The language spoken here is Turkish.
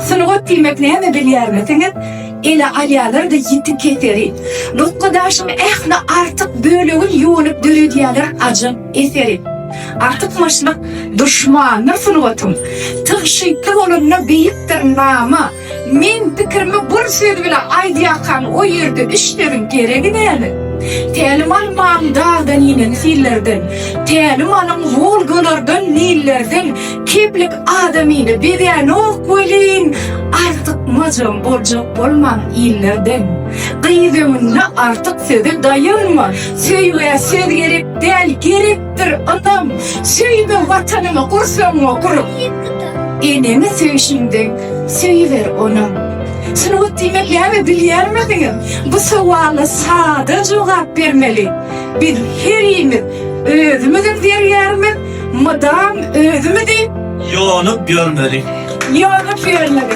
Sınugot demek näme bilýärmisiňiz? Ele alýalar da yitip keteri. Nutqadaşym ähli artık bölegi ýuwunyp döredýärler ajyp eseri. Artık maşlyk düşmanyr sınugotum. Tygşytly bolanyna beýikdir nama. Men pikirimi bir söz bilen aýdýakan o ýerde işleriň geregi näme? Tälim almam dağdan inen fillerden, tälim alım volgalardan nillerden, keplik adamyny berýän ok welin, artık majam boljak bolmam illerden. Gyýdymyna artık söze dayanma, söýge söz gerek däl, gerekdir adam, söýme watanyma gursaňa gurup. Enemi söýüşiňden söýber onam. Sınugot demek näme bilýärmidiňiz? Bu sowala sada jogap bermeli. Bir herimiz özümüzün berýärmiz, madam özümüzi Yonup görmeli. ýanyp bermeli.